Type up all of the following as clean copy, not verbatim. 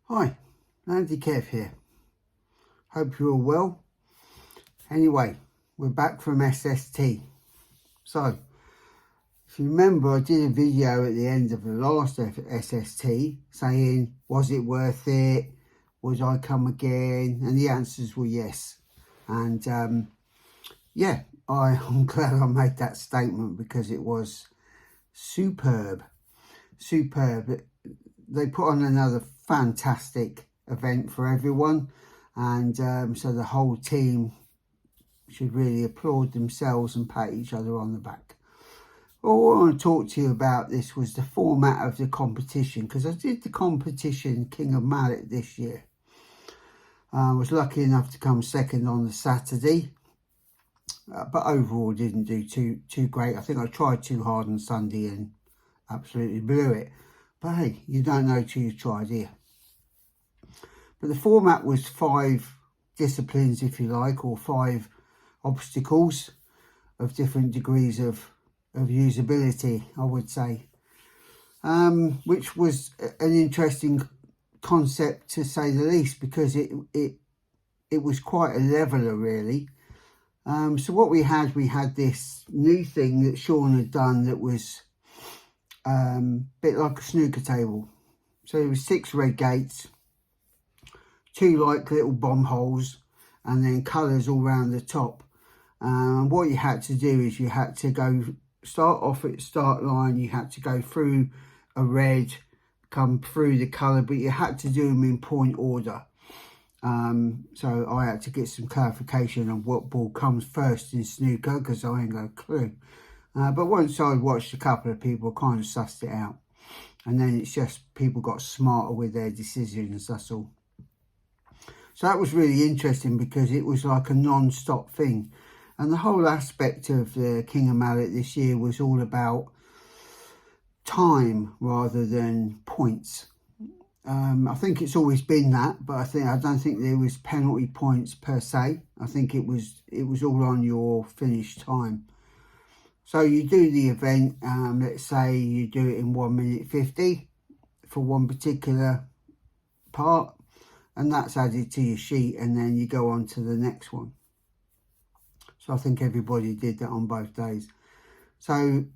Hi, Andy Kev here. Hope you're all well. Anyway, we're back from S.S.T. So, if you remember, I did a video at the end of the last S.S.T. saying, was it worth it? Would I come again? And the answers were yes. And yeah, I'm glad I made that statement because it was superb. Superb. They put on another fantastic event for everyone, and so the whole team should really applaud themselves and pat each other on the back. All I want to talk to you about this was the format of the competition, because I did the competition King of Mallet this year. I was lucky enough to come second on the Saturday, but overall didn't do too great. I think I tried too hard on Sunday and absolutely blew it. But hey, you don't know till you try, do you? But the format was 5 disciplines, if you like, or 5 obstacles of different degrees of usability, I would say. Which was an interesting concept, to say the least, because it was quite a leveler, really. So what we had this new thing that Sean had done that was a bit like a snooker table. So there was 6 red gates, 2 like little bomb holes, and then colours all around the top. What you had to do is you had to start off at start line. You had to go through a red, come through the colour, but you had to do them in point order. So I had to get some clarification on what ball comes first in snooker, because I ain't got a clue. But once I watched a couple of people, kind of sussed it out. And then it's just people got smarter with their decisions, that's all. So that was really interesting because it was like a non-stop thing. And the whole aspect of the King of Mallet this year was all about time rather than points. I think it's always been that, but I don't think there was penalty points per se. I think it was all on your finish time. So you do the event, let's say you do it in 1 minute 50 for one particular part, and that's added to your sheet, and then you go on to the next one. So I think everybody did that on both days. So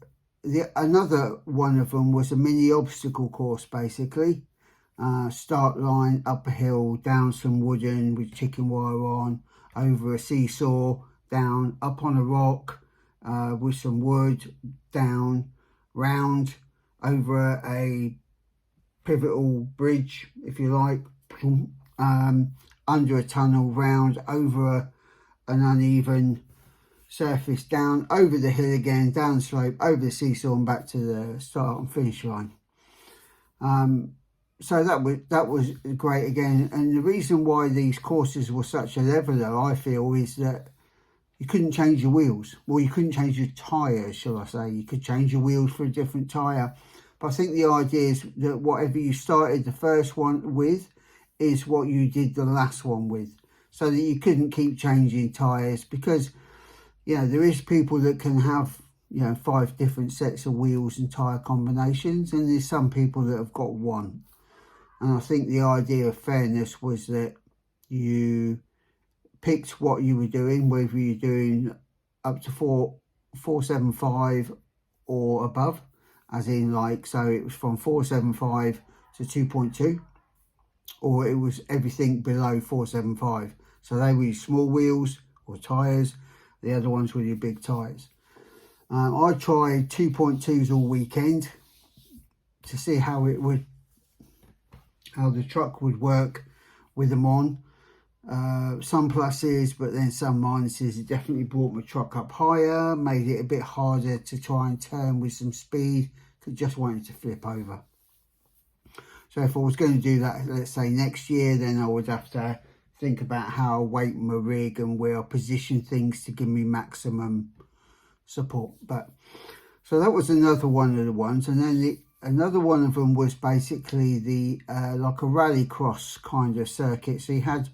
another one of them was a mini obstacle course, basically. Start line, up a hill, down some wooden with chicken wire on, over a seesaw, down, up on a rock with some wood, down, round, over a pivotal bridge, if you like, under a tunnel, round, over an uneven surface, down, over the hill again, down the slope, over the seesaw and back to the start and finish line. So that was great again. And the reason why these courses were such a leveler, I feel, is that you couldn't change your wheels. Well, you couldn't change your tyres, shall I say. You could change your wheels for a different tyre. But I think the idea is that whatever you started the first one with is what you did the last one with. So that you couldn't keep changing tyres, because, you know, there is people that can have, you know, 5 different sets of wheels and tyre combinations. And there's some people that have got one. And I think the idea of fairness was that you picked what you were doing, whether you're doing up to 475 or above, as in, like, so it was from 475 to 2.2, or it was everything below 475. So they were your small wheels or tyres, the other ones were your big tyres. I tried 2.2s all weekend to see how the truck would work with them on. Some pluses, but then some minuses. It definitely brought my truck up higher, made it a bit harder to try and turn with some speed, because just wanted to flip over. So if I was going to do that, let's say next year, then I would have to think about how I weight my rig and where I position things to give me maximum support. But so that was another one of the ones. And then another one of them was basically the like a rallycross kind of circuit. So you had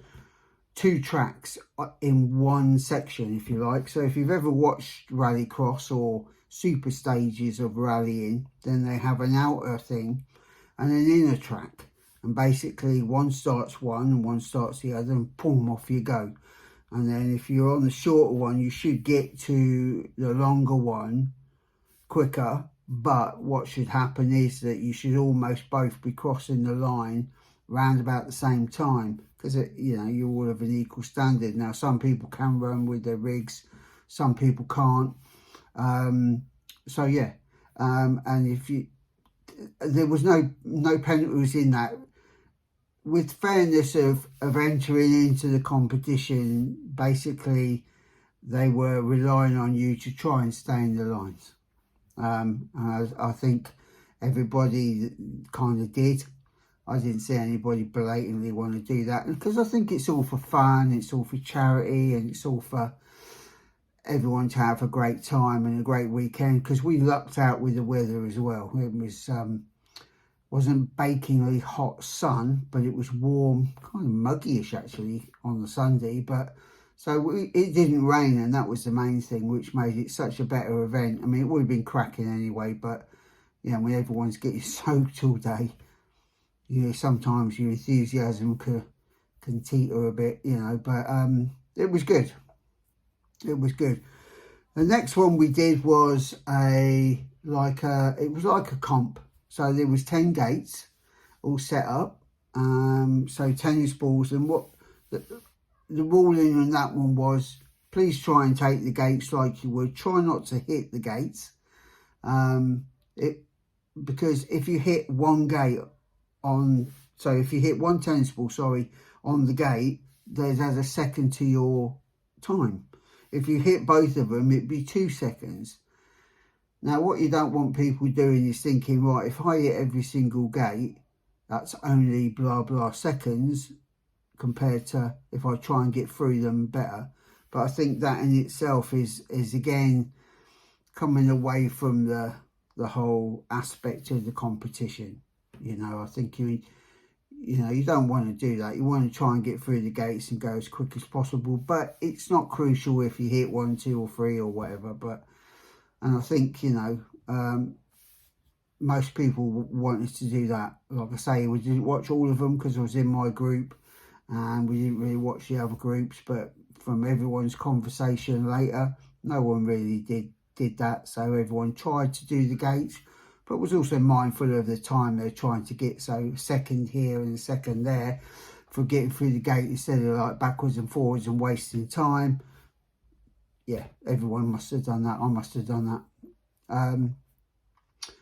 2 tracks in one section, if you like. So if you've ever watched rallycross or super stages of rallying, then they have an outer thing and an inner track. And basically one starts one and one starts the other, and boom, off you go. And then if you're on the shorter one, you should get to the longer one quicker. But what should happen is that you should almost both be crossing the line round about the same time, because you know, you're all of an equal standard. Now some people can run with their rigs, some people can't. So yeah, and if you, there was no penalties in that. With fairness of entering into the competition, basically they were relying on you to try and stay in the lines. And I think everybody kind of did. I didn't see anybody blatantly want to do that, because I think it's all for fun, it's all for charity, and it's all for everyone to have a great time and a great weekend, because we lucked out with the weather as well. It was wasn't bakingly hot sun, but it was warm, kind of muggyish actually on the Sunday. But so it didn't rain, and that was the main thing, which made it such a better event. I mean, it would have been cracking anyway, but you know, when everyone's getting soaked all day, you know, sometimes your enthusiasm can teeter a bit, you know. But it was good. It was good. The next one we did was it was like a comp. So there was 10 gates all set up. So tennis balls, and what the ruling on that one was, please try and take the gates like you would. Try not to hit the gates. Because if you hit one gate if you hit one tennis ball, on the gate, there's a second to your time. If you hit both of them, it'd be 2 seconds. Now, what you don't want people doing is thinking, right, if I hit every single gate, that's only blah, blah seconds compared to if I try and get through them better. But I think that in itself is again, coming away from the whole aspect of the competition. You know, I think you don't want to do that. You want to try and get through the gates and go as quick as possible. But it's not crucial if you hit 1, 2 or 3 or whatever. And I think, you know, most people wanted to do that. Like I say, we didn't watch all of them because I was in my group, and we didn't really watch the other groups. But from everyone's conversation later, no one really did that. So everyone tried to do the gates, but was also mindful of the time they're trying to get. So a second here and a second there for getting through the gate, instead of like backwards and forwards and wasting time. Yeah, everyone must have done that. I must have done that.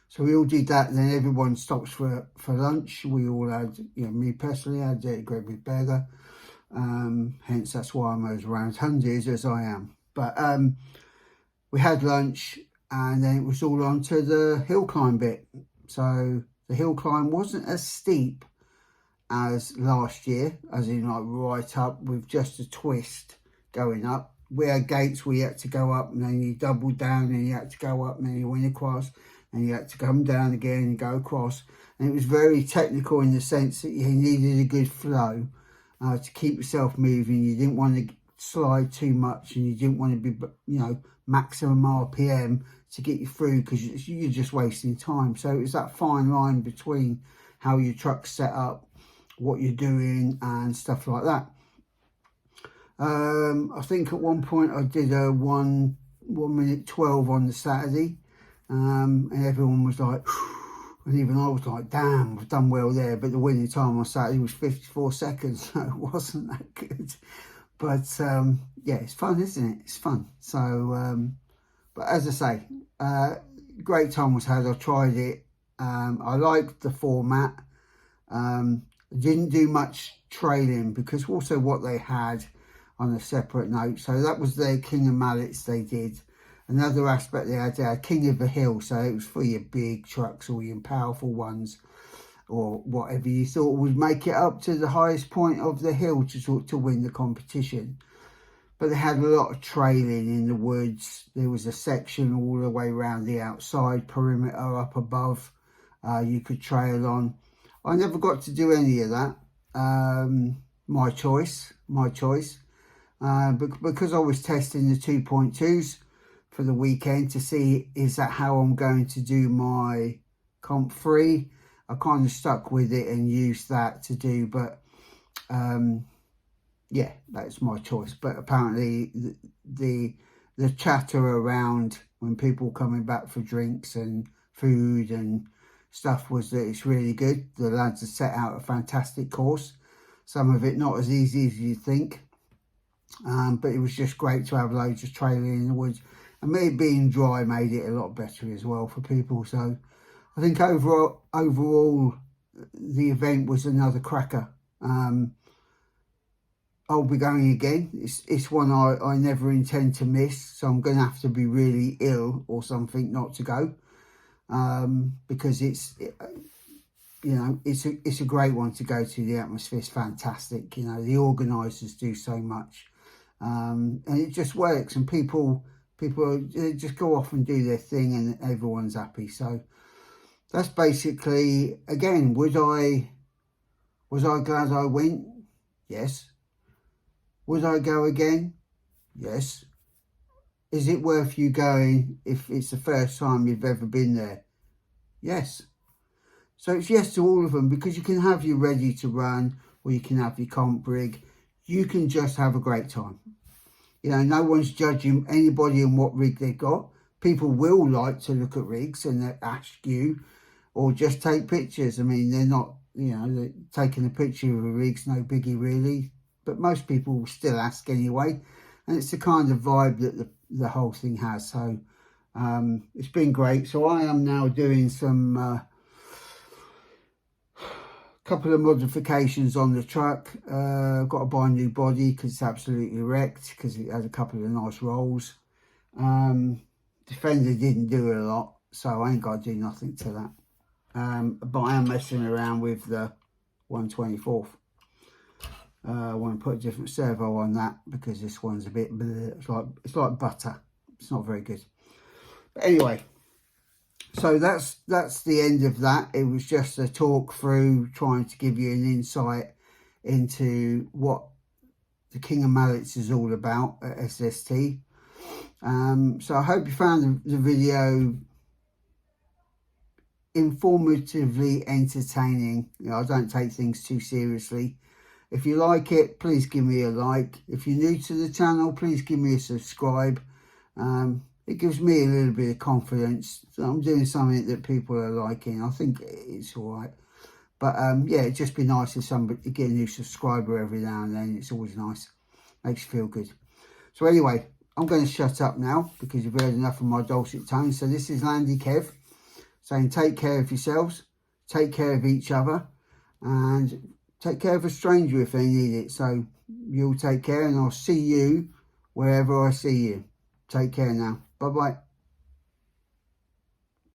So we all did that. Then everyone stops for lunch. We all had, you know, me personally, I had a great big burger. Hence, that's why I'm as round hundreds as I am. But we had lunch, and then it was all on to the hill climb bit. So the hill climb wasn't as steep as last year, as in like right up with just a twist going up. We had gates where you had to go up, and then you doubled down, and you had to go up, and then you went across, and you had to come down again and go across. And it was very technical in the sense that you needed a good flow to keep yourself moving. You didn't want to slide too much, and you didn't want to be, you know, maximum RPM to get you through, because you're just wasting time. So it was that fine line between how your truck's set up, what you're doing, and stuff like that. I think at one point I did a 1 minute 12 on the Saturday, and everyone was like, and even I was like, damn, I've done well there. But the winning time on Saturday was 54 seconds, so it wasn't that good. But yeah, it's fun, isn't it? It's fun. So, but as I say, great time was had. I tried it. I liked the format. Didn't do much trailing, because also what they had on a separate note. So that was their King of Mallets they did. Another aspect they had King of the Hill. So it was for your big trucks or your powerful ones, or whatever you thought would make it up to the highest point of the hill to win the competition. But they had a lot of trailing in the woods. There was a section all the way around the outside perimeter up above you could trail on. I never got to do any of that. My choice. Because I was testing the 2.2s for the weekend to see, is that how I'm going to do my comp 3? I kind of stuck with it and used that to do, but yeah, that's my choice. But apparently the chatter around when people coming back for drinks and food and stuff was that it's really good. The lads have set out a fantastic course, some of it not as easy as you think, but it was just great to have loads of trailing in the woods, and me being dry made it a lot better as well for people. So I think overall the event was another cracker. I'll be going again. It's one I never intend to miss, so I'm going to have to be really ill or something not to go, because it's a great one to go to. The atmosphere's fantastic. You know, the organisers do so much, and it just works, and people just go off and do their thing, and everyone's happy. So that's basically, again, was I glad I went? Yes. Would I go again? Yes. Is it worth you going if it's the first time you've ever been there? Yes. So it's yes to all of them, because you can have your ready to run, or you can have your comp rig. You can just have a great time. You know, no one's judging anybody on what rig they've got. People will like to look at rigs and they ask you, or just take pictures. I mean, they're not, you know, taking a picture of a rig's no biggie really. But most people will still ask anyway, and it's the kind of vibe that the whole thing has. So it's been great. So I am now doing some couple of modifications on the truck. I've got to buy a new body because it's absolutely wrecked, because it has a couple of nice rolls. Defender didn't do a lot, so I ain't got to do nothing to that. But I am messing around with the 124th. I want to put a different servo on that, because this one's a bit bleh. It's like butter. It's not very good. But anyway, so that's the end of that. It was just a talk through, trying to give you an insight into what the King of Mallets is all about at S.S.T. So I hope you found the video informatively entertaining. You know, I don't take things too seriously. If you like it, please give me a like. If you're new to the channel, please give me a subscribe. It gives me a little bit of confidence that I'm doing something that people are liking. I think it's all right. But yeah, it'd just be nice if somebody to get a new subscriber every now and then. It's always nice. Makes you feel good. So anyway, I'm going to shut up now, because you've heard enough of my dulcet tones. So this is Landy Kev saying, take care of yourselves, take care of each other, and take care of a stranger if they need it. So you'll take care, and I'll see you wherever I see you. Take care now. Bye-bye.